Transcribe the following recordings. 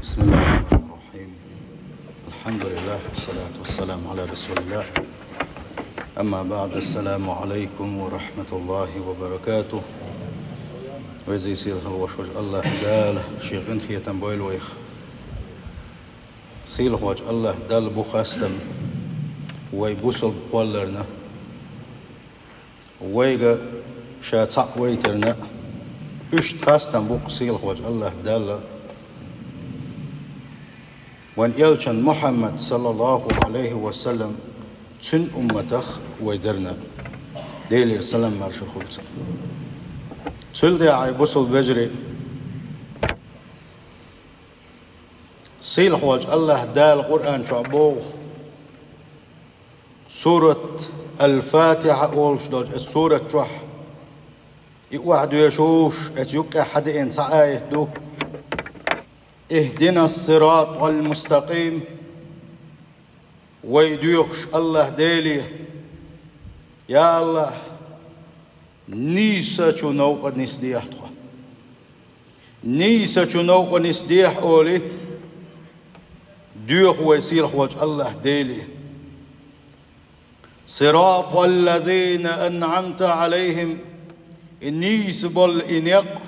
بسم الله الرحمن الرحيم. الحمد لله والصلاة والسلام على رسول الله. أما بعد، السلام عليكم ورحمة الله وبركاته. وزي سيرة الوشوج الله دال شيخين خيتم بويل ويخ سيل وج الله دال بخاستم ويبوسل بولرنا ويغا شاتع ويترنا اشت خاستم بوق سيل وج الله دال وان يلشن محمد صلى الله عليه وسلم تن أمتخ ويدرنا ليلي السلام مارش الخلص تلدي عاي بوصل بجري سيل حواج الله دال القرآن شعبوه سورة الفاتحة أول شدوج السورة شوح واحد يشوش اتيوك أحد إنسا آية دو اهدنا الصراط المستقيم ويديوخش الله ديلي يا الله نيسا چو نوقا نسديح تخوا نيسا چو نوقا نسديح أولي ديوخ ويسير خواج الله ديلي صراط الذين أنعمت عليهم النيس بل إنيق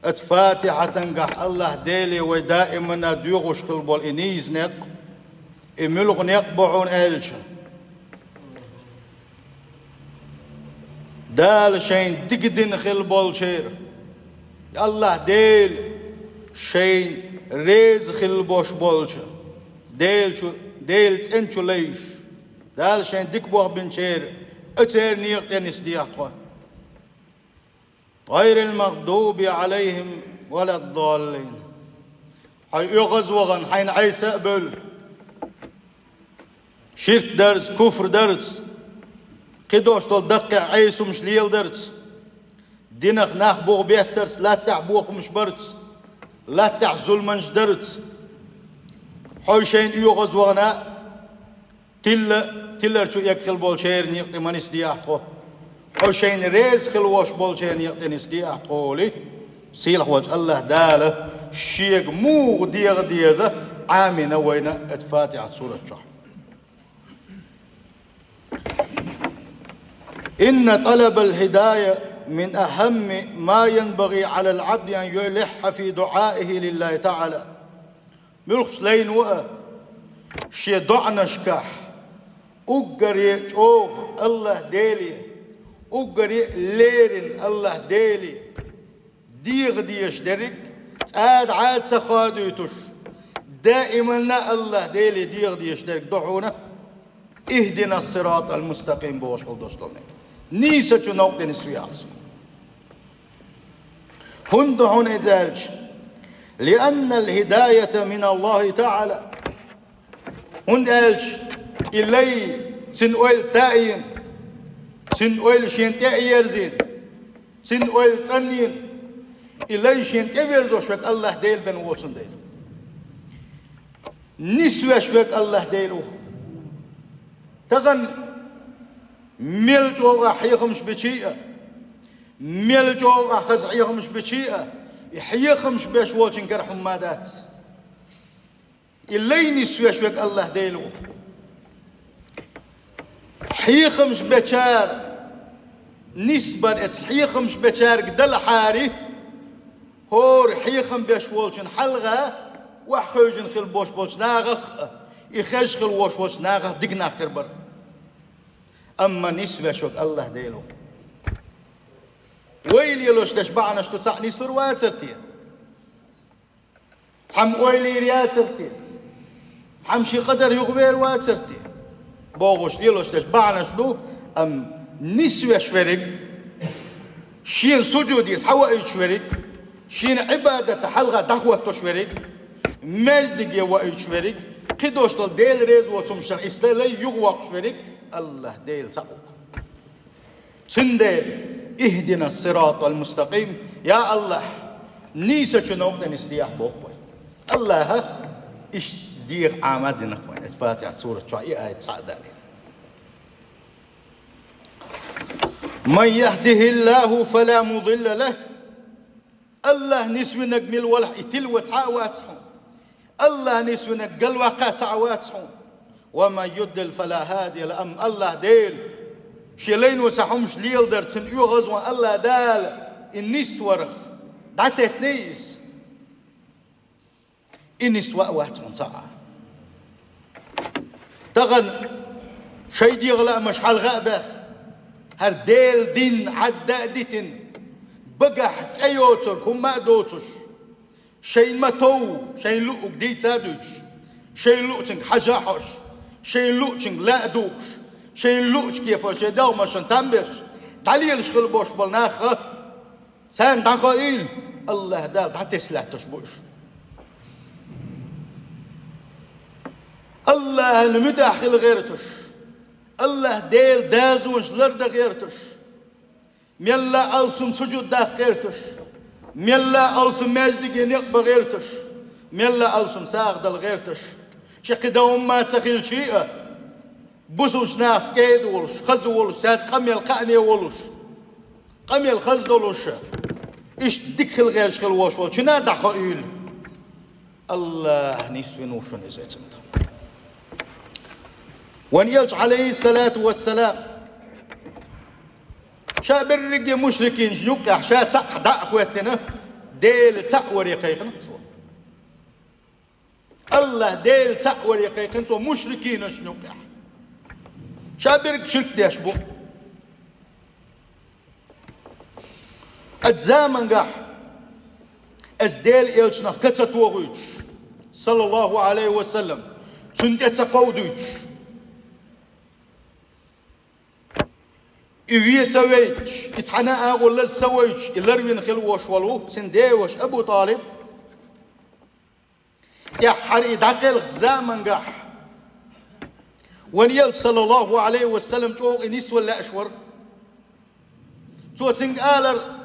اتفاتحة تنقح الله ديلي ودائما ديوغش قلبول إنيز نق إملغ نقبعون إلشا دال شين دقدن خلبول شير الله ديل شين ريز خلبوش بولشا ديل تنشو ليش دال شين دقبوح بن شير اتير نيق نسديح غير المغضوب عليهم ولا الضالين حي يغزوغن حين عيسى قبل شرك درس كفر درس قدوش طول دقع عيسو مش ليل درس دينك ناخ بوغ بيهترس لا تعبوغ مش برس لا تعزل منش درس حي شين يغزوغنا تلر شو يكخل بول شير نيقتي منس دياحتو حشين ريز خلوش بولشين يقتنس دي أحقولي سيلح وجه الله داله شيق مو ديغ ديزة عامنا وين اتفاتحة سورة شح إن طلب الهداية من أهم ما ينبغي على العبد أن يلح في دعائه لله تعالى ملخش لين وقا شي دعنا شكاح أقري شوف الله ديلي أقري ليرن الله ديلي ديغ ديشترك عاد سخاديتوش دائما الله ديلي ديغ ديشترك دعونا اهدنا الصراط المستقيم بوش خلدوشتونك نيسا چو نوق نسوياس هندهن إزالج لأن الهداية من الله تعالى هندالج إلي تنويل تائين سن أويل شين تأيرزين سن أويل تنين إلي شين تأيرزو شوك الله ديل بن ووتن ديل نسوى شوك الله ديلو تغن ميلجو أحيخمش بشيئة ميلجو أخزعيخمش بشيئة يحيخمش باش ووتن كرحم مادات إلي نسوى شوك الله ديلو حيخمش بشار نسبة اس حيخمش بشار قدل حاري هور حيخم بشولشن حلغة وحوجن خل بوش بوش ناغخ يخش خل وش وش ناغخ دقنا خربر أما نسبة شوك الله ديلو ويلي لوش تشبعنا شتو تصح نسفر واترتين تحم ويلي رياترتين تحم شي قدر يغبير واترتين بوغوش ديلوش تشبعنا شنو أم نسوى شورك شين سجود يسحوى شورك شين عبادة حلقة دعوة شورك مجد يوى شورك قدوش دول ديل ريز وتمشى إسلالي يغوى شورك الله ديل سقو تنديل اهدنا الصراط المستقيم يا الله نيسا شنوك نسديح بوقوي الله إش ديغ عامدنا خوين اتفاتح سورة شعية آية سعداني من يهده الله فلا مضل له الله نسوينك من الولح يتلوى تعواتهم الله نسوينك قلوة تعواتهم وما يدل فلا هادي الأم الله ديل شلين وسحمش ليل درتن يغزوان الله دال النسور دعتت نيس النسوة واتهم صعا تغن شي دي غلاء مش حالغابة هر ديل دين عدادتن بقح تأيوتر كم ما دوتش شي ما تو شي لؤك دي تادوش شي لؤتنك حجاحش شي لؤتنك لا دوش شي لؤتش كيف شي داو مشان تنبش تعليل شغل بوش بالناخة سان دقائل الله دال حتى سلاح تشبوش الله المداخل غيرتش الله ديل دازوش لرد غيرتش ميلا ألسم سجود دا غيرتش ميلا ألسم مجدق نقب غيرتش ميلا ألسم ساغ دل غيرتش شق دوم ما تخيل شيئا بوسوش ناس كيد ولش خز ولش سات قمي القعني ولش قمي الخز دولش إيش دخل غير شغل وش وش شنا دخائل الله نسوي نوشن إزاي ونيلج عليه الصلاة والسلام شاب الرجال مشركين جنوك أحشاء تقدع أخواتنا ديل تقور يقيقنا الله ديل تقور يقيقنا مشركين جنوك شاب الرجال شرك ديشبو الزامن قح أزديل إلشنا كتت وغيش صلى الله عليه وسلم تندت قوديش إيوية سويتش إتحنا أقول لز سويتش إلروين خلوش ولو سنديوش أبو طالب يا حري دقل زامن قح ونيل صلى الله عليه وسلم جو إنيس ولا أشور تو تنقالر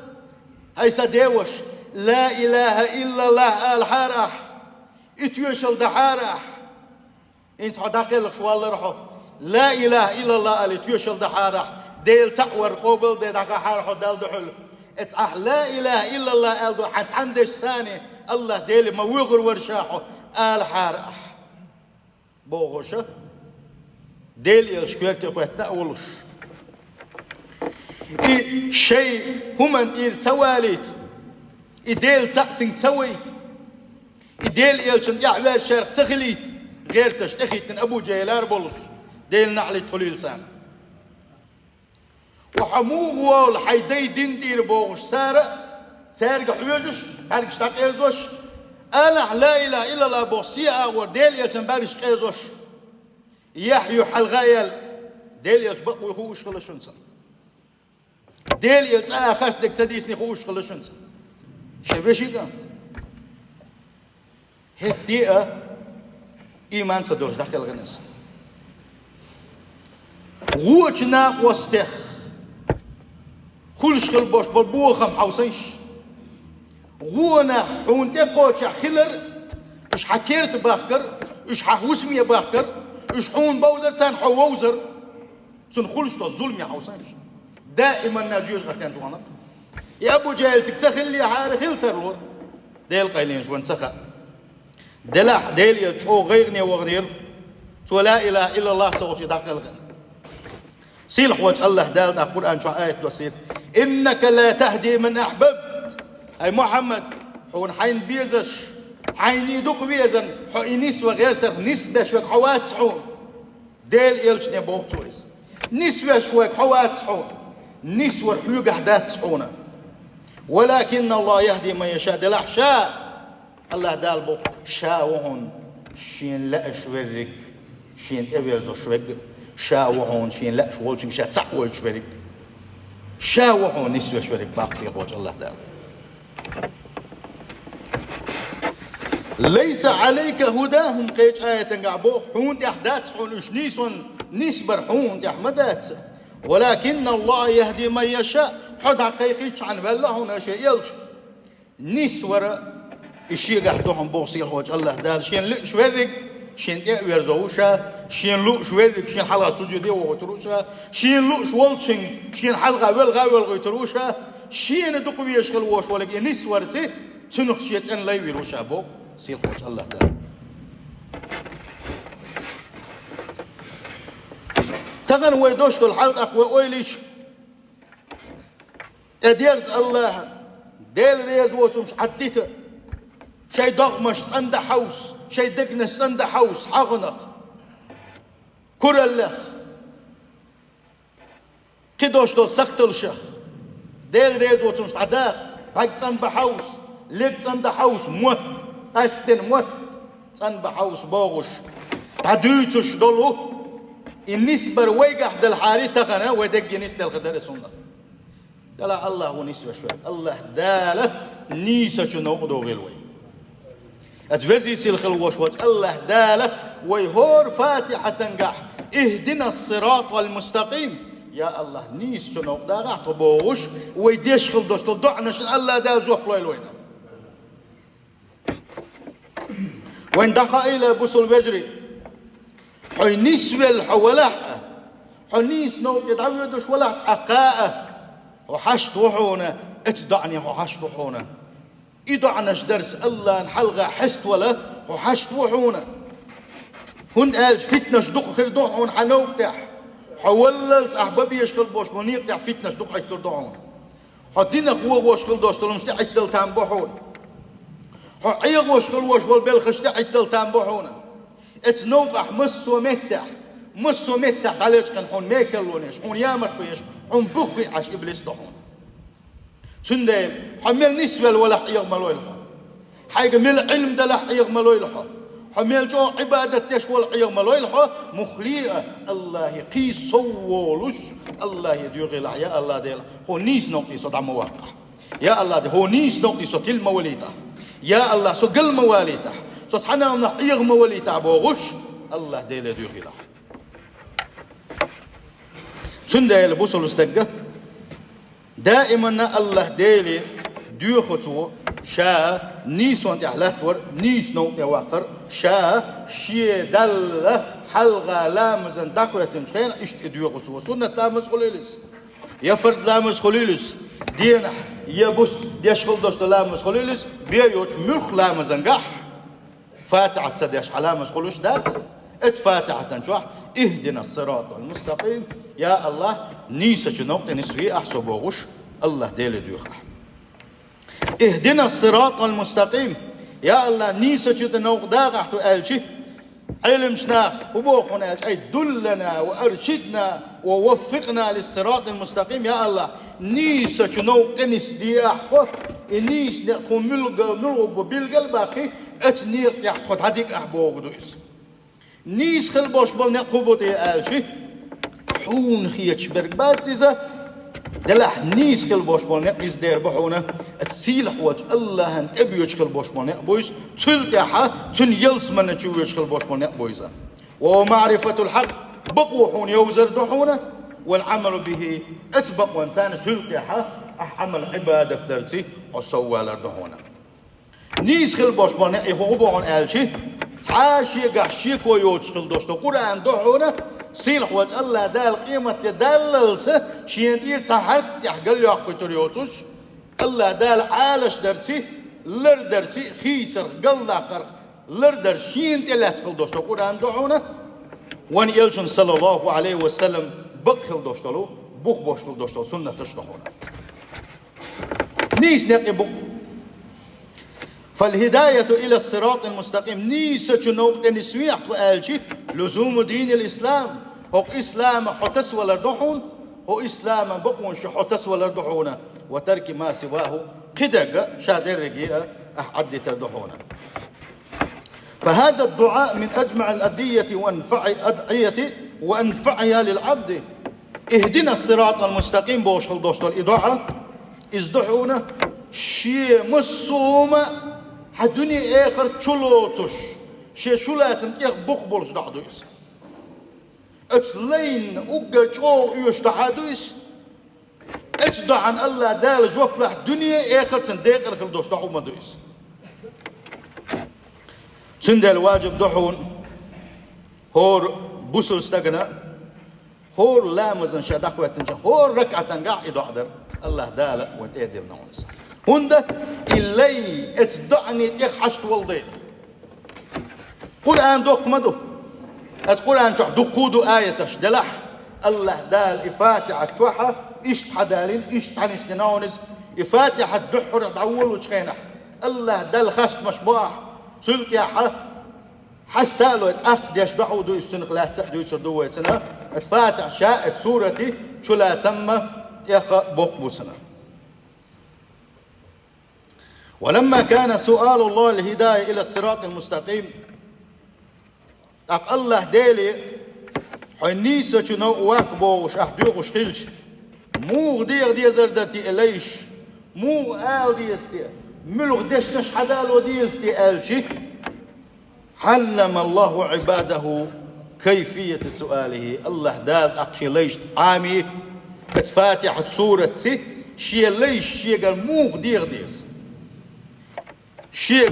هاي سديوش لا إله إلا الله الحارح إتيوشل دحارح إنت دقل شوال رحو لا إله إلا الله إتيوشل دحارح ديل تقور قبل دي دقا حارحو دال دحل اتعح لا إله إلا الله ألدو حتى عندش ثاني الله ديل ما ويغر ورشاحو الحارح بوغوشة ديل يلشكويرت اخواتنا أولوش شيء هم تواليت ديل تقتن تويت ديل يلشن يعوى الشارع تخليت غير تشتخيت من أبو جيلار بولش ديل نعلي تخليل سان وحموه والحيدي دين دير بوغش سارق حويجش هارك شتاق إيرزوش أنا لا إله إلا الله بوصية وديل يلشن بارش إيرزوش يحيو حلغايل ديل يلشبق ويخوش خلشنسا ديل يلتقى خاصدك تديسني خوش خلشنسا شبشي كان هديئة إيمان تدورش داخل غنس غوشنا وستخ خلش خلبوش بالبوخم حوسيش غونا حون تقوش خلر إش حكيرت باخكر إش حوسمي باخكر إش حون بوزر تان حووزر تن خلش الظلم يا حوسيش دائما ناجيوش غتان جوانا يا أبو جهل تكتخل لي حار خلتر لور ديل قايلين جوان سخا دلح ديل يتشو غيرني وغير تو لا إله إلا الله سوتي داخل غن سيل وجه الله دالنا القرآن شو آية وسيل إنك لا تهدي من أحببت أي محمد حون حين بيزش حين يدق بيزن حين نسوة غير تر نسدة شوك حوات حون ديل يلشني بوغتويس نسوة شوك حوات حون نسوة حيوق أحداث حونا ولكن الله يهدي من يشاء دلح شاء الله دال بو شاوهن شين لا شورك شين أبيزو شورك شاوهن شين لا شولشين شا تقوى شورك شاوهن نسوة شورك باقسي قوة الله دال ليس عليك هداهم قيج آية قعبو حون أحداث حون نيسون نسبر حون أحمدات ولكن الله يهدي من يشاء حد حقيقي عن بالله هنا شيء يلش نسور الشيء قحدهم بوصيل وجه الله دال شين شوذك شين إعوير زوشا شين لو شوذك شين حلقة سجودي وغتروشا شين لو شولشين شين حلقة والغا والغتروشا شين دقوا يشغل وش ولك إنيس ورته تنخشيت أن لا يويرو شابوك سيل خوش الله تعالى تغن ويدوش كل حلقة أقوى أويليش أديرز الله ديل ريز وسمش عديته شي دغمش صند حوس شي دقنش صند حوس حغنق كرلخ كدوش دو سختل شخ ديل ريز وسمش عداق باق صند بحوس ليك صند حوس موت أستن موت صند بحوس بوغش تعدوتش دولو النسبة ويقح دل حاري تغنى ودق نسبة الغدر سنة دلا الله ونسبة شوي الله داله نيسة نوقدو غلوي أتفزي سلخل وشوات الله داله ويهور فاتحة تنقح اهدنا الصراط المستقيم يا الله نيسة نوقدا غح طبوش ويديش خل دوش تضعنش الله دال زوح لوين وين دخل إلى بوصل بجري حي نسوى الحولاء حنيس نوت يتعودش ولا أقاء وحشت وحونا اتدعني وحشت وحونا يدعناش درس الله نحلغة حست ولا وحشت وحونا هون قال فتنش دق خير دعون حنوك تح حوللت أحبابي يشغل بوش منيق تح فتنش دق حيث دعون حدينا قوة وشغل دوش تلمش تحيث تلتان بحون حيغ وشغل وشغل بالخش تحيث تلتان بحونا اتنوقح مسو متح عليك كان حون ميكلونيش حون يامر بيش حون بخي عش إبليس تحون سندين حمل نسوة ولا حيغ ملوي لها حيغ مل علم ده لا حيغ ملوي لها حمل جو عبادة تشوال حيغ ملوي لها مخليئة الله يقيس صولوش الله يديوغي لها يا الله ديلا هو نيس نوقي صدع مواقع يا الله دي هو نيس نوقي صد المواليتا يا الله سو قل مواليتا سبحانه نحيغ مولي تعبوغش الله ديلا ديوغي لها سندين بوصل استقى دائما الله ديلي ديوخطو شا نيس وانت احلاتور نيس نوت واقر شا شي دل حلغة لامزن داخل تنشين اشت ديوخطو سنة لامز خليلس يفرد لامز خليلس دينح يبوس ديشغل دوست لامز خليلس بيوش ملخ لامزن قح فاتحة تسديش علامز خلوش دات اتفاتحة تنشوح اهدنا الصراط المستقيم يا الله نيسة نوقت نسوي أحسبوغش الله ديل ديوخح اهدنا الصراط المستقيم يا الله نيسة نوقت داغح تقالشي علم شناخ وبوخنا أي دلنا وأرشدنا ووفقنا للصراط المستقيم يا الله نيسة نوقت نسدي أحفظ نيس نقوم ملغب بالقلب باقي اتنيق يحفظ هديك أحبوغ دويس نيس خل باش بال نقوبوتي آلشي حون خيتش برقباتيزة دلح نيس خل باش بال نقيس دير بحونا السيلح واج الله انت ابيوش خل باش بال نقبويس تلتحا تن يلس من تشويش خل باش بال نقبويسا ومعرفة الحق بقوحون يوزر دحونا والعمل به اتبق وانسان تلتحا أحمل عبادة درتي وصوى لردهونا نيس خل باش بال نقبو عن آلشي عاشي قحشي كويوتش خلدوش القرآن دحونا سيلح وات الله دال قيمة دللت شينتير سحرت يحقل يحقل يوتش الله دال عالش درتي لر درتي خيسر قل داقر لر در شينتي لا تخلدوش القرآن دحونا وان يلشن صلى الله عليه وسلم بق خلدوش له بوخ بوش خلدوش له سنة تشتحونا نيس نقبو فالهداية إلى الصراط المستقيم نيسة نوقت نسويح وآلشي لزوم دين الإسلام هو إسلام حتس ولا دحون هو إسلام بقون حتس ولا دحون وترك ما سواه قدق شادر رجيئة أحد تردحون فهذا الدعاء من أجمع الأدعية وأنفعها للعبد اهدنا الصراط المستقيم بوشل دوشل الإضاعة ازدحونا شيء مصومة حدوني آخر تشلوتش شيء شلاتن إخ بخبرش دعدويس اتلين أقل شو يشتحدويس اتدعن الله دال جوف لح دنيا آخر تنديق الخل دوش دعو مدويس تندى الواجب دحون هور بوسل استغنى هور لامزن شادق وقتنجا هور ركعتن قاعد أحضر الله دال وتأدل نونس هندا اللي اتدعني تحشت والدين قرآن دوك مدو القرآن شو دقودو آية تشدلح الله دال إفاتحة شوحة إشت حدالين إشت عن استنونس إفاتحة دحر دعول وشخينح الله دال خشت مشباح سلك يا حستالو اتأخد يشبعو دو السنخ لا تسحدو يسردو يتنا اتفاتح شاءت سورتي شو لا تم يخ بوق سنة. ولما كان سؤال الله الهداية إلى الصراط المستقيم أق الله ديلي حنيسة شنو واقبو وش أحدوغ وش خلش مو غدير دي زردتي إليش مو آل دي استي ملغ ديش نش حدالو دي استي آلشي علم الله عباده كيفية سؤاله الله داد أقشي ليش عامي اتفاتحة سورة شي ليش شي قال مو غدير ديس شي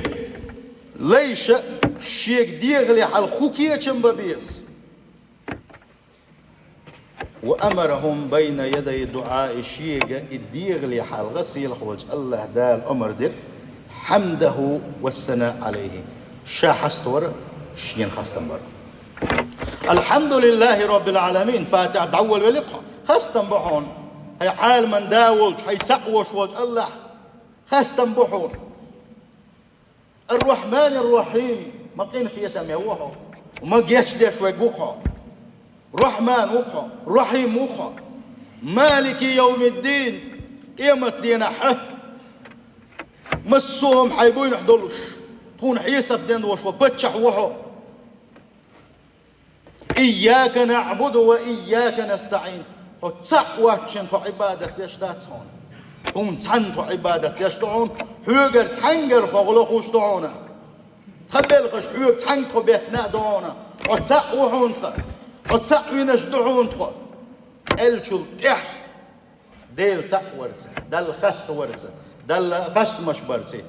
ليش شي ديغلي على خوكية شمبابيس وأمرهم بين يدي الدعاء شيء الديغلي حال غسيل خوج الله دال أمر دير حمده والثناء عليه شا حستور شين خاستنبر الحمد لله رب العالمين فاتح دعول ولقها خاستنبحون هي عالما داولج هي تقوش وج الله خاستنبحون الرحمن الرحيم ما قين خيتم يوحو وما جيش ديش ويقوحو رحمن وقع رحيم وقع مالك يوم الدين قيمة دينا حه مسوهم حيبوين يحضلوش تكون حيسب دين وشو بتشح وحو إياك نعبد وإياك نستعين تقوى تشنتو عبادة يشداتون هم تنتو عبادة يشدعون حيوغر تنجر فغلقوش دعونا تخبلغش حيوغ تنتو بيتنا دعونا وتقوى حونتك وتسعوين اشدعون تخو الشل تح ديل تقورت دل خست ورت دل خست مشبرتي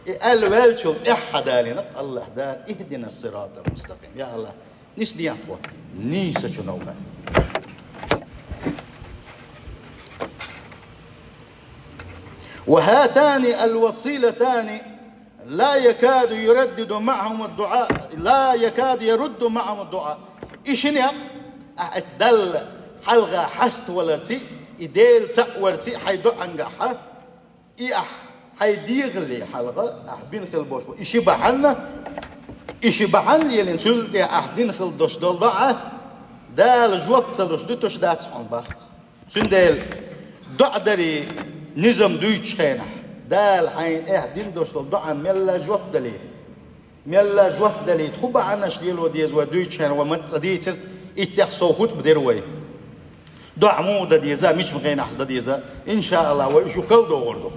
الوالشل تح دالنا الله دال اهدنا الصراط المستقيم يا الله نيس دي اخو نيس شنوبا وهاتان الوسيلتان لا يكاد يردد معهم الدعاء لا يكاد يرد معهم الدعاء إيشنيا أسدل حلقة حست ولرتي إديل تقورتي حيدو أنجحها إيه حيديغلي حلقة أحدين خل بوش إيشي بحالنا إيشي بحال يلين سلطة أحدين خل دوش دول ضاعة دال جواب تلوش دو توش دات سحون باخ سندل دع داري نظام دويتش خينح دال حين أحدين دوش دول ضاعة ميلا جواب دلي ميلا جواب دلي تخبى عنا شليل وديز ودويتش خين ومتصديتر إتحصوهوت بدروي دع مودة ديزا مش مغين أحد ديزا إن شاء الله وإشو كل دو غردو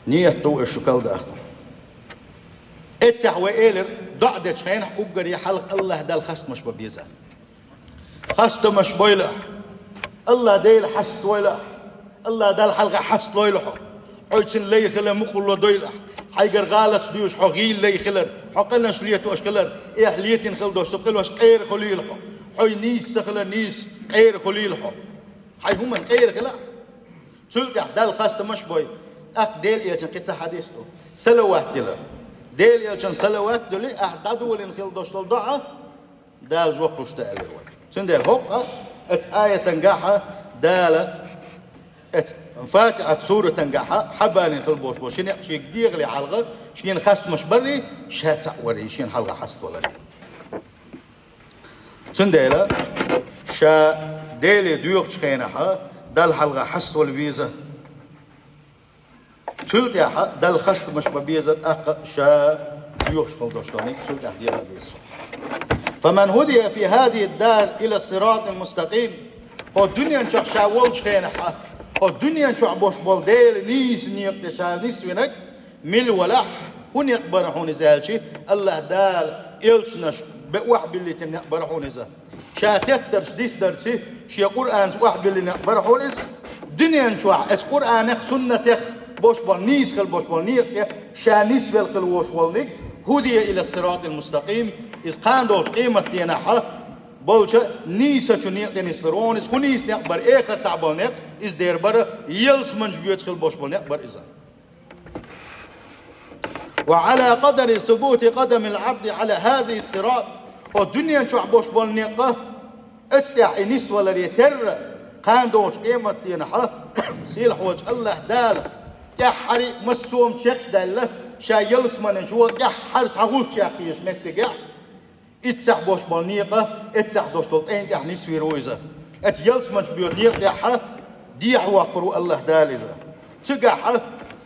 نية تو إشو كل دا أخدو اتح وإيلر دع ديش خين أقر يحلق الله دال خست مش ببيزا خست مش بويلح الله ديل حست ويلح الله دال حلقة حست ويلحو عيسن لي خلا مخلو دويلح حيقر غالت ديوش حغيل لي خلر حقلنا شليتو أشكلر إحليتين خلدوش تقلوش غير خليلحو حي نيس سخلا نيس غير خليلحو حي هم غير خلا سلطة دال خاست مش بوي ديل يلشن قصة حديثه سلوات ديلر ديل يلشن سلوات دولي دولين خلدوش تلضعه دال جوقتوش تقلر وي سنديل هوقا آية تنقاحة دالة فاتحة سورة تنقاحة حبالين خلبوش بوشين شيك ديغلي حلقة شين خاست مش بري شاتع وري شين حلقة حست ولا ري سنديلة شا ديلي ديوغ شخينها دال حلقة حست والبيزة سلت يا دال خاست مش ببيزة أق شا ديوغ شخلدوشتوني سلت يا ديغا ديسو فمن هدي في هذه الدار إلى الصراط المستقيم هو الدنيا نشخ شاول شخينها الدنيا شو عبوش بالديل نيس نيقتشال نيس وينك مل ولح هون يقبرحون زالشي الله دال إلشنش بواحد اللي تنقبرحون زال شاتت درس ديس درسي شي قرآن واحد اللي نقبرحون إس دنيا شو إس قرآن سنة بوش بال نيس خل بوش بال نيق شانيس بالقل وش والنيك هدي إلى الصراط المستقيم إذ قاندوا قيمة دينها bolca nisa şu niyet denis veron is kunis ne bar ekhir ta'bal ne is der bar yels manj büyet khil boş bol ne bar izan وعلى قدر ثبوت قدم العبد على هذه الصراط والدنيا شو عبوش بالنقة اتستع نس ولا يتر قان دوش قيمة ينحى سيل حوج الله دال يحري مسوم شيخ دال شا يلس من جوا يحر تعود شاقيش متجع اتسع بوش بالنقة اتسع دوش دول اين يح نس ويرويزة ات يلس من بيوت يحر دي حوقرو الله دال إذا تجع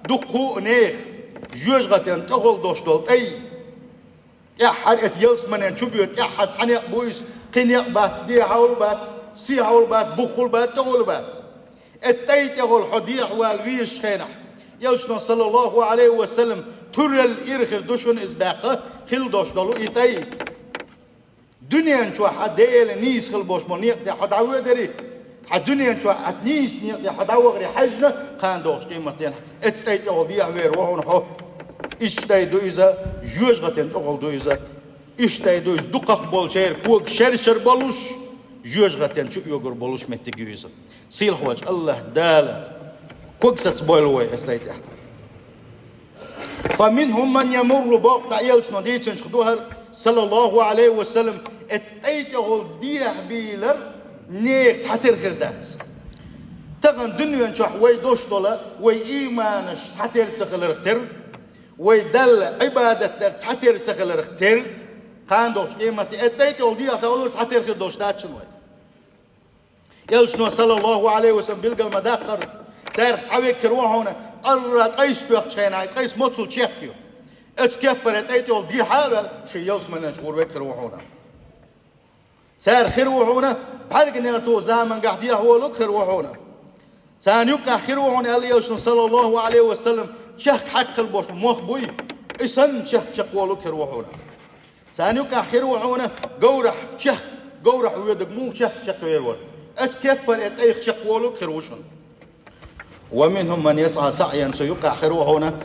دقو نيخ جوج غتين تقول دوش دول اي يحر ات يلس منن شبيوت يحر تاني بويس قنيق بات دي حول بات سي حول بات بخول بات تقول بات التيت يقول حديح والويش خينح يلشنا صلى الله عليه وسلم ترى الإرخر دوشون إزباقه خل دوش دولو إتاي دنيا شو حديل نيس خل بوش منيق دي حدعوه دري الدنيا شو نيس نيق دي حدعوه غري حجنا قان دوش قيمتين اتتيت يقول ديح وير وحون حو اشتاي دو إذا جوج غتين تقول دو إذا اشتاي دو إذا دقق بول شير كوك شر بولوش جوج غتين شو يقر بولوش متجي إذا سيل حواج الله داله كوك ستبولوي استاي تحت فمنهم من يمر بوقت يلش نديتش خدوها صلى الله عليه وسلم اتتيت يقول ديح بيلر نيك تحتر خردات تغن دنيا نشوح وي دوش دولا وي إيمانش تحتر تسخل رختر وي دل عبادة در تحتر تسخل رختر كان دوش قيمتي اتتيت يقول ديح تقول تحتر خردوش دات شنوي يلشنو صلى الله عليه وسلم بيلقى المداخر تاريخ تحويك كروهونا قررت قيس بيخ شيناي قيس موتسل تشيخيو اتكفر اتيت يقول دي حابل شي يلس من نشغور بيك كروهونا سار خروهونا بحالك اننا تو زامن قاعد يهو لك خروهونا سانيوكا خروهونا قال يلشنو صلى الله عليه وسلم شيخ حق البوش موخ بوي اسن شيخ شقولو كروهونا سانيوكا خروهونا قورح شيخ قورح ويدك مو شيخ شقويرون اتكفر اتيخ شقولو كروشن ومنهم من يسعى سعيا سيقع خروحونا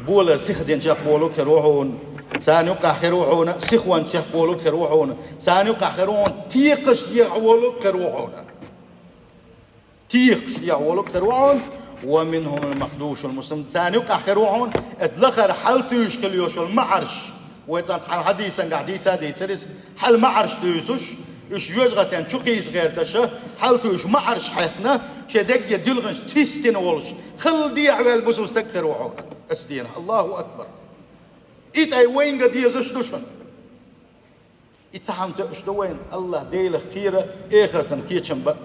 بولا سخدين شقولو كروحون سانيقع خروحونا سخوان شقولو كروحونا سانيقع خروحون تيقش يعولو كروحونا تيقش يعولو كروحون ومنهم المخدوش المسلم سانيقع خروحون اتلخر حالتو يشكل يوشل معرش ويتانت حال حديثا قاعديتا ديترس حال معرش ديسوش إيش يوجغتين شو قيس غير تشا حالتو إيش معرش حياتنا شدق يدلغنش تيستين ولش خل دي عوال بسو استكثر وحوك استين الله أكبر إيت أي وين قد يزش دوشن إتحمت إيش دوين الله ديل خيرة آخرة كيتشن بقى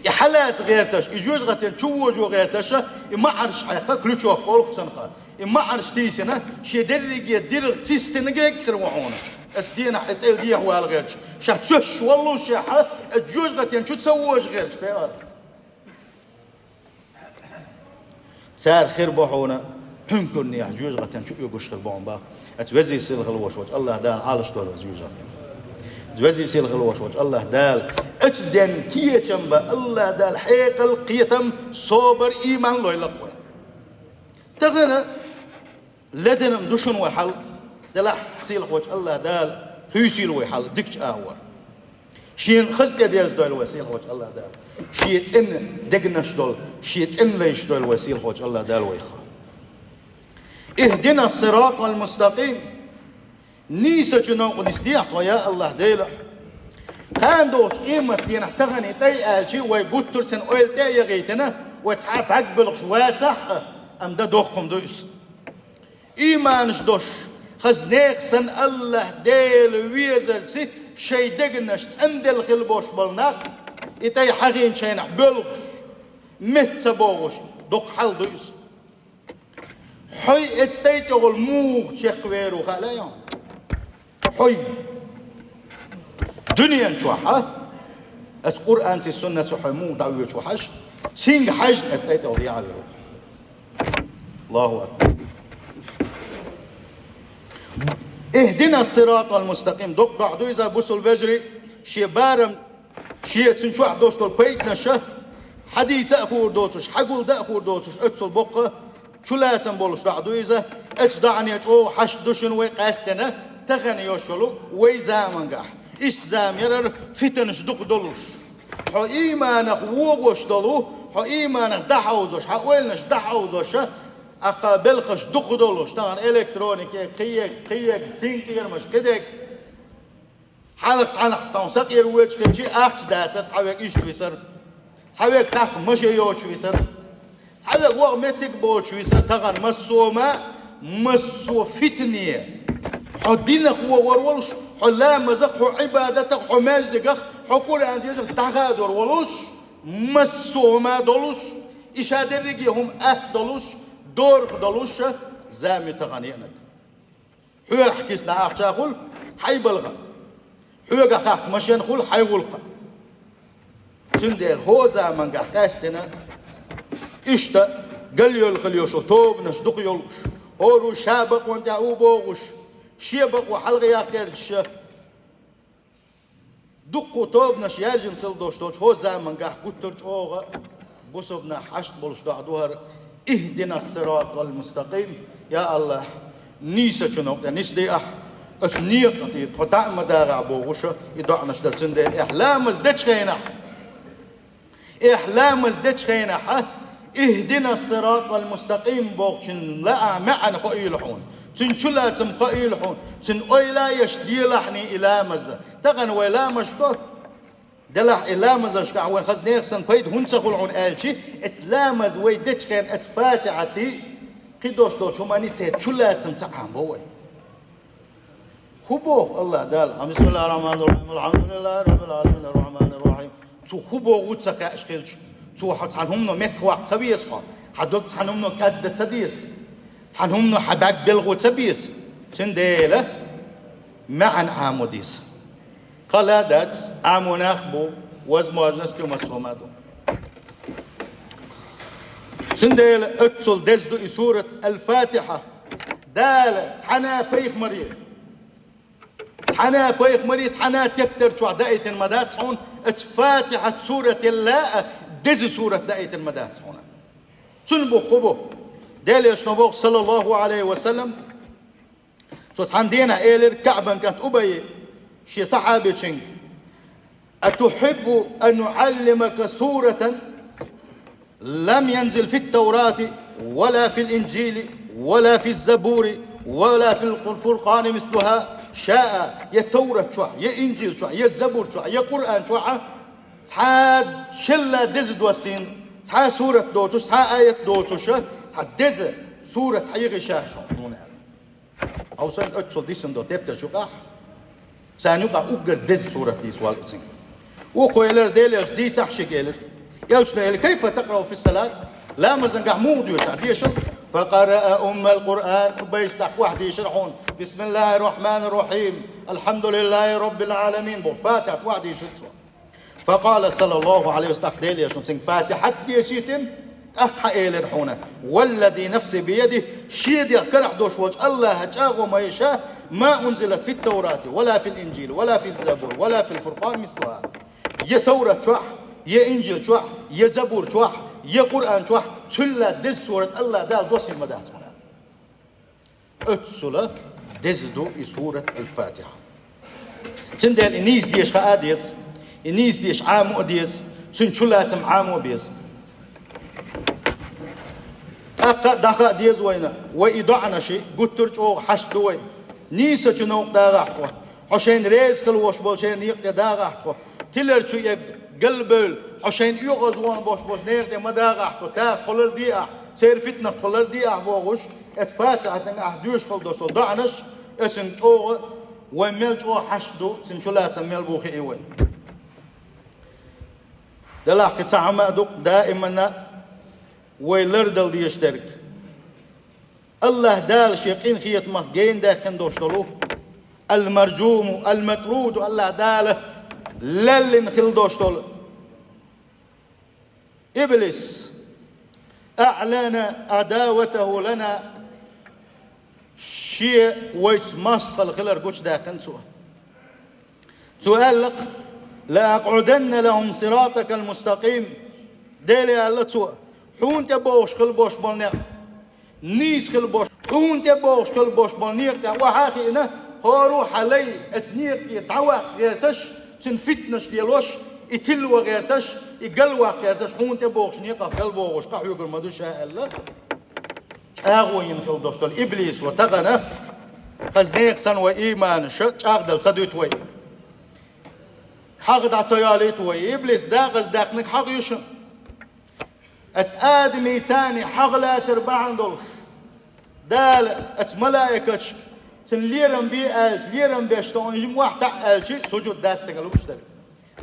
يا حالات غير تش إيش يوجغتين شو وجو غير تشا معرش حياتنا كل شو أقولك سنخا معرش تيسنا شدق يدلغ تيستين غير وحونا أسدينا حتى دي أحوال غيرش شاح تسوش والله شاح الجوز غتين شو تسويش غيرش بيار سار خير بحونا يمكن يا جوز غتين شو يقوش خير بحون با أتوزي سيل غلوش وجه الله دال عالش دول جوز غتين توزي سيل غلوش وجه الله دال أتدن كيتم با الله دال حيقل قيتم صبر إيمان لو يلقوا تغنى لدنم دوشن وحل دلح سيل وجه الله دال خيسيل ويحل دكش أهور شين خزق ديرز دول وسيل وجه الله دال شيت إن دقنش دول شيت إن ليش دول وسيل وجه الله دال ويخا اهدنا الصراط المستقيم نيسا جنو قدس ديح يا الله ديلا كان دوش قيمة دينا تغني تي آلشي ويقوتر سن اويل تي يغيتنا وتحاب عقبل واسح أم دا دوخكم دويس إيمانش دوش خز نيخسن الله ديل ويزر سي شي دقنش تندل خلبوش بالناق إتاي حقين شينح بلغش متسبوغش دوق حل دويس حي اتستيت يقول موغ شيخ ويرو خلايون حي دنيا شوحة القرآن سي السنة سحمو دعوية شوحش سينغ حج استيت يقول يعبرو الله أكبر اهدنا الصراط المستقيم دق بعدو إذا بوصل بجري شي بارم شي تنشوح دوستول بيتنا شه حديث أخور دوتش حقول دا أخور دوتش اتصل بقى شو لازم بولش بعدو إذا اتدعني أو حش دوشن ويقاستنا تغني يوشلو ويزامن قح إيش زامير فتنش دق دلوش حو إيمانك ووغوش دلو حو إيمانك دحوزوش حوالنش دحوزوش أقابلخش دق دلوش تان إلكترونيك قيك زينكير مش كدك حالك تنسق يرويج كنشي أخش داتر تحويك إيش بيسر تحويك تاخ مش يوش بيسر تحويك وق متك بوش بيسر تغن مسو فتنية حو دينك وورولش حو لا مزق حو عبادتك حو مجدك حو قرآن ديزك تغادر ولوش مسو ما دولوش إشادة رجي هم دولوش دور دولوش زامي تغنينك حو حكيسنا أخشا قول حي بلغا حوغا خاق مشين خول حيولقا تنديل هو زمان قاح قاستنا اشتا قل يلقل توب نشدق يلقش اورو شابق وانت اوبوغش شيبق وحلق ياقير الشا دقو توب نش يرجن خلدوش توش هو زمان قاح قترش اوغا بصبنا حشت بولش دعدوهر اهدنا الصراط المستقيم يا الله نيسا چنوك نيس دي أسنيق نتي تقطع مدارع بوغوشة يدعنا شدل سندين إحلام ازدتش خينح اهدنا الصراط المستقيم بوغشن لا معنا خيلحون تنشلا تم خيلحون تن أيلا يشدي لحني إلى مزة تغن ويلا مشتوت دلح إلى مزة شكا وين خزنيق سن بيد هنسخل عن آلشي اتلامز ويدتش خين اتفاتعتي قدوش دوش هماني تشلا تم تعام بوي خبوه الله دال بسم الله الرحمن الرحيم الحمد لله رب العالمين الرحمن الرحيم تو خبوه وتسكا اشكيلش تو حتعنهم نو مكوا تبيس حدوك تعنهم نو قد تديس تعنهم نو حباك بلغو تبيس تنديله معن عاموديس قلادات عاموناخبو وزموزنس كيو مسومادو تنديله اتسل دزدو سورة الفاتحة دال تحنا بيخ مريم حنا بيخ مريض حنا تكتر شو داية المدات هون اتفاتحة سورة الله دز سورة داية المدات هون تنبو خبو دالي اشنبوغ صلى الله عليه وسلم سوس عندنا ايلر كعبا كانت أبي شي صحابي تشنك أتحب أن نعلمك سورة لم ينزل في التوراة ولا في الإنجيل ولا في الزبور ولا في الفرقان مثلها شاء يا توراة شوع يا إنجيل شوع يا زبور شوع يا قرآن شوع تعاد شلة دز دوسين تعاد سورة دوتوش تعاد آية دوتوش تعاد دز سورة حيغي شاه شون أو سن أتصل ديسن دو تبتر شوقاح سانيوقع أقر دز سورة دي سوال إسن وقويلر ديليش دي سحشي قيلر يلشنا كيف تقرأ في الصلاة لا مزنقع موديو تعديش فقرأ القرآن بيستح واحد يشرحون بسم الله الرحمن الرحيم الحمد لله رب العالمين فاتحة واحد يشرحون فقال صلى الله عليه وسلم ديلي يشون فاتحة يشيتم أفتح إلى رحونة والذي نفسي بيده شيد يقرح دوش وجه الله هجاغ وما يشاء ما أنزلت في التوراة ولا في الإنجيل ولا في الزبور ولا في الفرقان مثلها يا توراة شوح يا إنجيل شوح يا زبور شوح يا قرآن شوح تلا دز سورة الله دال دوسي المدات هنا اتسلا دزدو سورة الفاتحة تندل إنيس ديش خاديس إنيس ديش عامو ديس تنشلاتم عامو بيس أقا دخا ديز وينا وإدعنا شيء قترج أو حشدوي نيسا جنوق داغحكو حشين ريز خلوش بولشين يقيا داغحكو تلر شو يق قلبل حشين يغزوان بوش نيغدي مداغحكو تار قلر دياح تار فتنة قلر دياح بوغوش اتفاتح تن أحدوش خلدو صدعنش اسن جوغ وميل جو حشدو سنشلات ميل بوخي ايوين دلاح كتعمى دوق دائما ويلردل دي يشترك الله دال شيقين خيط مهجين داخن دوشتلوه المرجوم المطرود الله دال للن خل دوشتل إبليس أعلن عداوته لنا شيء ويس مصخل خلر قوش داخن سؤال لك لأقعدن لهم صراطك المستقيم ديلي الله سؤال حون تبوش خل بوش بالنيق نيس خل بوش حون تبوش خل بوش بالنيق وحاكي إنه هو روح علي اتنيق يتعوق غيرتش تنفتنش ديالوش يتلوى غيرتش يقلوى غيرتش حون تبوغش نيقا قلبوغش قحو يقول مدوش هلا اغوين خل دوستول ابليس وتغنى قزنيق سن وإيمان شت أغدل صدوت وي حق دعتياليت وي إبليس داغز داخنك حق يشن آدمي تاني حق لا تربع دولش دال ملائكة تنليرم بي آلش ليرم بيشتون يجم واحد آلشي سجود دات سنقلو بشتري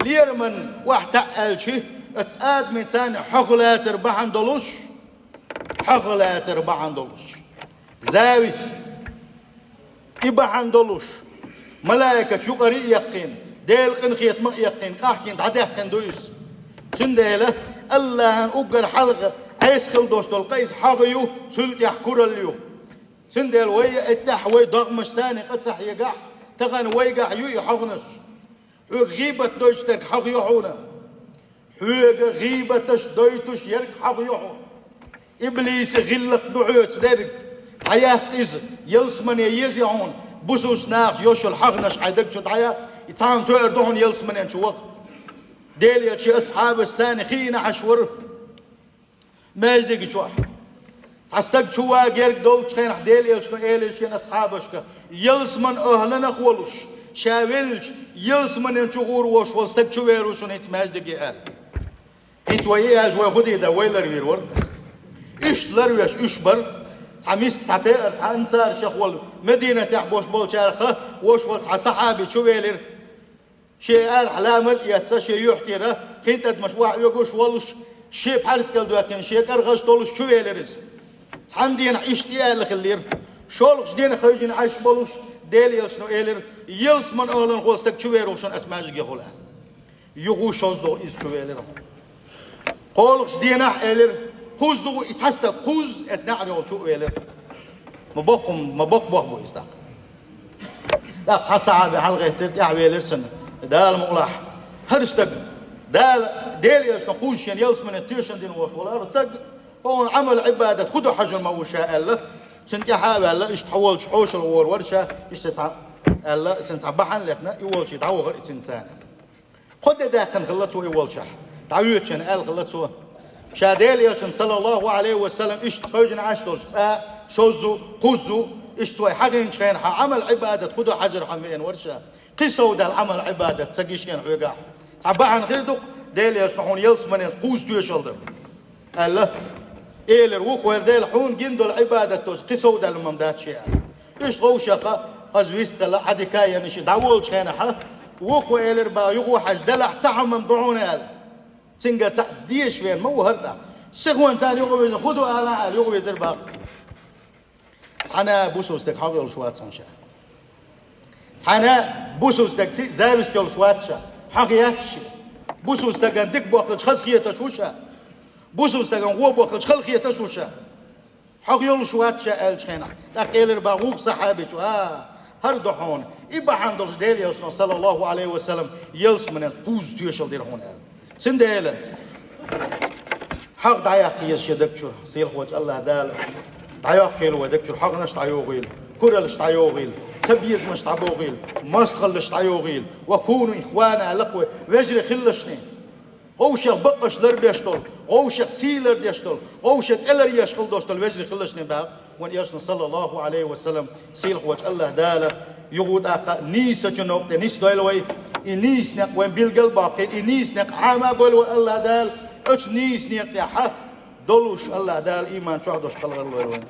ليرمن واحد آلشي آدمي تاني حق لا تربع دولش حق لا تربع دولش زاويس إبا عندلوش ملائكة يقري يقين ديل قنخيت ما يقين قاحكين تعديح كان دويس سنديلة الله أقر حلقة عيس خل دوش دول قيس حاغيو سلق يحكور اليو سنديل وي اتح وي ضغمش ثاني قد صح يقع تغن ويقع يو يحغنش غيبة دوش تك حغ يحونا غيبة تش دويتش يرك حغ يحون إبليس غلق دعوت دارك حياة إذا يلسمن يزيعون بوسوس ناخ يوشل حغنش حيدك شو حياة يتعام تقردون يلسمن ينشوق ديل يشي أصحاب الثاني خينا عشور ما يجدك شو تستق شو غيرك دول تخين ديل يلشكو إيلشين أصحابشك يلسمن أهلنا خولش شاولش يلسمن ينشوغور وش وستق شو ويروشون هيت ما يجدك يقال هيت ويقال جوا خدي دا ويلر ويرور إيش لرويش إيش بر تعميس تعبير تعنصر شخول مدينة تعبوش بول شارخة وش وصح صحابي شو ويلر شيء قال علامة يتسا شيء يحتيره خينت مشروع يقوش والش شيء بحالس كل دوكين شيء كرغش طولش شو ويلرز عندين اشتيال لخلير شولش دين خرجين عايش بولش ديل يشنو إيلر يلس من أهلن خوستك شو ويروشن اسمع جي خلا يغوش دو إز شو ويلر قولش دينا إيلر خوز دو إسحست خوز اسنع ريول شو ويلر ما بق بو إستاق لا تصعب حلقة ترتاح ويلر سنة دال مقلح هرستق دال ديل يشنو خوش يلس من التيشن دين وش ولا رتق هون عمل عبادة خدوا حجر ما وشاء الله سنتي حابة الله إيش تحول حوش الور ورشة إيش تتع الله سنتعبحن لكنا يول شيء تعوه غير إنسان خد ده كان خلته يول شح تعويت شن قال خلته شاديل يلشن صلى الله عليه وسلم إيش تخرجن عشتوش شوزو قوزو إيش توي حقين شين عمل عبادة خدوا حجر حمين ورشة قصوا ده العمل عبادة تسقيشين حوجا تعبحن غير دق ديل يسمعون يلس من قوز تيشلدر الله إيلر وقوير ديل حون جندو العبادة توس قصو دا الممدات شيئا إيش غوشقة خزويست لا حد كايا نشي دعوال شخينا حا وقو إيلر با يغو حج دلع تعم ممدعون إيل تنقى تعديش فين مو هردا سيخوان تاني يغو بيزن خدو آلاء يغو بيزر باق تحنا بوسوستك حاقي الشوات سنشا تحنا بوسوستك زابستك الشواتشا حقياتشي بوسوستك عندك بوقت خزخية تشوشا بوسوس تكون هو بوخل خلقية تشوشة حق يول شوات شاء الشينا تقيل باغوك صحابي شو هر دحون إبا حمدلش ديل يلسنا صلى الله عليه وسلم يلس من الفوز تيشل دير هون سنديلة حق دعياقي يشيدك شو سيل خوج الله دال دعياقي لو دك شو حق نش دعيوغيل كرلش دعيوغيل تبيز مش دعيوغيل مسخلش دعيوغيل وكونوا إخوانا لقوة وجري خلشني غوشة بقش درب يشتغل غوشة سيلر يشتغل غوشة تلر يشتغل دوشتغل وجري خلشني باق وان يرسل صلى الله عليه وسلم سيل خوج الله دالا يغود آقا نيسة جنوب نيس دويلوي إنيس نق وين بيلقل باقي إنيس نق عاما قولوا الله دال اش نيس نق يا حق دولوش الله دال إيمان شو عدوش قلغ الله